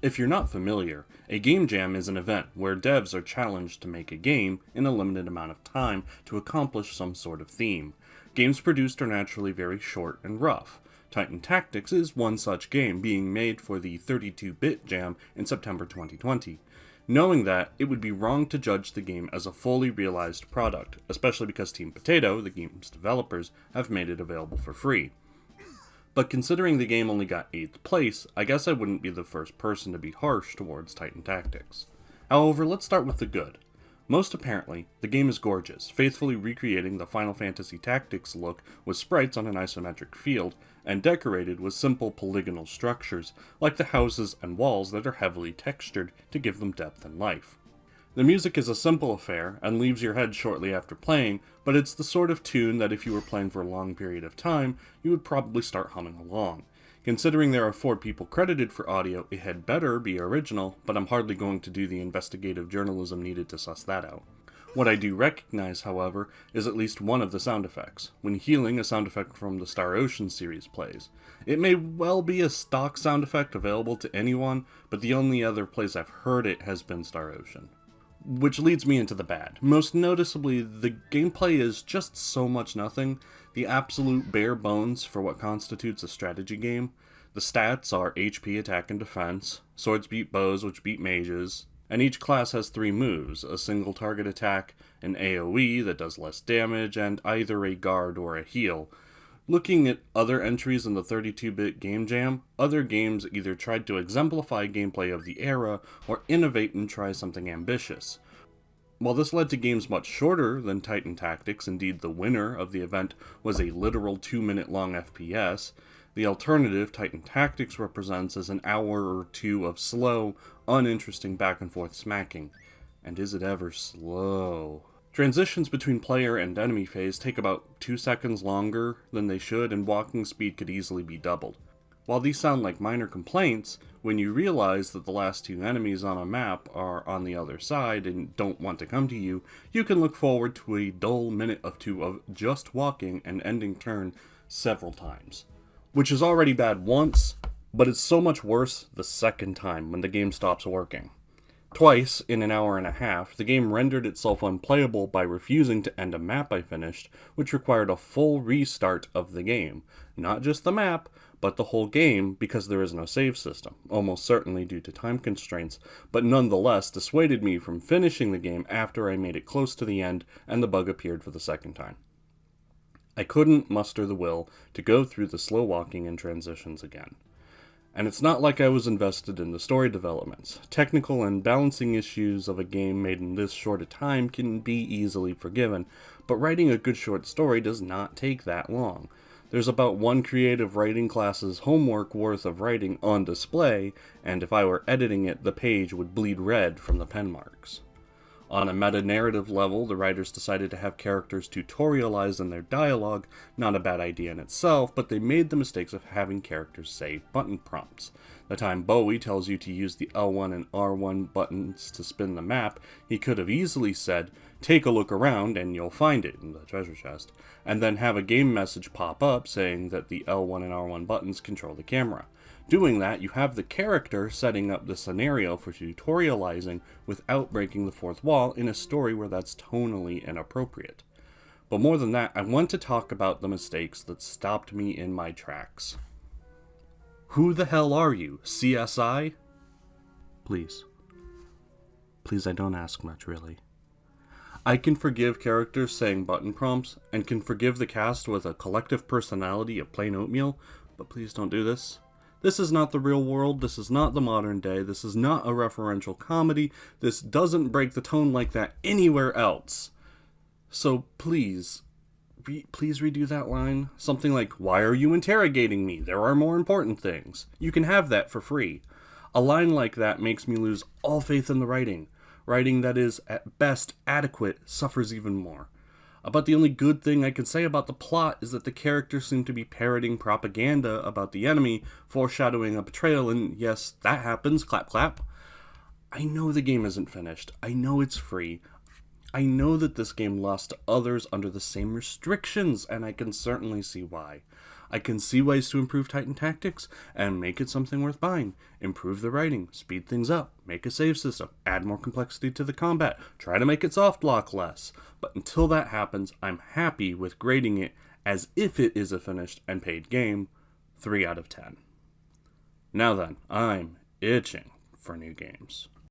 If you're not familiar, a game jam is an event where devs are challenged to make a game in a limited amount of time to accomplish some sort of theme. Games produced are naturally very short and rough. Titan Tactics is one such game being made for the 32-bit jam in September 2020. Knowing that, it would be wrong to judge the game as a fully realized product, especially because Team Potato, the game's developers, have made it available for free. But considering the game only got 8th place, I guess I wouldn't be the first person to be harsh towards Titan Tactics. However, let's start with the good. Most apparently, the game is gorgeous, faithfully recreating the Final Fantasy Tactics look with sprites on an isometric field, and decorated with simple polygonal structures, like the houses and walls that are heavily textured to give them depth and life. The music is a simple affair, and leaves your head shortly after playing, but it's the sort of tune that if you were playing for a long period of time, you would probably start humming along. Considering there are 4 people credited for audio, it had better be original, but I'm hardly going to do the investigative journalism needed to suss that out. What I do recognize, however, is at least one of the sound effects. When healing, a sound effect from the Star Ocean series plays. It may well be a stock sound effect available to anyone, but the only other place I've heard it has been Star Ocean. Which leads me into the bad. Most noticeably, the gameplay is just so much nothing, the absolute bare bones for what constitutes a strategy game. The stats are HP, attack, and defense, swords beat bows which beat mages, and each class has 3 moves, a single target attack, an AoE that does less damage, and either a guard or a heal. Looking at other entries in the 32-bit game jam, other games either tried to exemplify gameplay of the era or innovate and try something ambitious. While this led to games much shorter than Titan Tactics, indeed the winner of the event was a literal 2-minute long FPS, the alternative Titan Tactics represents as an hour or 2 of slow, uninteresting back and forth smacking. And is it ever slow? Transitions between player and enemy phase take about 2 seconds longer than they should, and walking speed could easily be doubled. While these sound like minor complaints, when you realize that the last 2 enemies on a map are on the other side and don't want to come to you, you can look forward to a dull minute or 2 of just walking and ending turn several times. Which is already bad once, but it's so much worse the second time when the game stops working. Twice, in an hour and a half, the game rendered itself unplayable by refusing to end a map I finished, which required a full restart of the game. Not just the map, but the whole game, because there is no save system, almost certainly due to time constraints, but nonetheless dissuaded me from finishing the game after I made it close to the end and the bug appeared for the second time. I couldn't muster the will to go through the slow walking and transitions again. And it's not like I was invested in the story developments. Technical and balancing issues of a game made in this short a time can be easily forgiven, but writing a good short story does not take that long. There's about 1 creative writing class's homework worth of writing on display, and if I were editing it, the page would bleed red from the pen marks. On a meta-narrative level, the writers decided to have characters tutorialize in their dialogue, not a bad idea in itself, but they made the mistakes of having characters say button prompts. The time Bowie tells you to use the L1 and R1 buttons to spin the map, he could have easily said, "Take a look around and you'll find it in the treasure chest," and then have a game message pop up saying that the L1 and R1 buttons control the camera. Doing that, you have the character setting up the scenario for tutorializing without breaking the 4th wall in a story where that's tonally inappropriate. But more than that, I want to talk about the mistakes that stopped me in my tracks. Who the hell are you, CSI? Please. Please, I don't ask much, really. I can forgive characters saying button prompts, and can forgive the cast with a collective personality of plain oatmeal, but please don't do this. This is not the real world, this is not the modern day, this is not a referential comedy, this doesn't break the tone like that anywhere else. So please redo that line. Something like, "Why are you interrogating me? There are more important things." You can have that for free. A line like that makes me lose all faith in the writing. Writing that is, at best, adequate suffers even more. About the only good thing I can say about the plot is that the characters seem to be parroting propaganda about the enemy, foreshadowing a betrayal, and yes, that happens, clap clap. I know the game isn't finished. I know it's free. I know that this game lost to others under the same restrictions, and I can certainly see why. I can see ways to improve Titan Tactics and make it something worth buying. Improve the writing, speed things up, make a save system, add more complexity to the combat, try to make it soft lock less. But until that happens, I'm happy with grading it as if it is a finished and paid game, 3 out of 10. Now then, I'm itching for new games.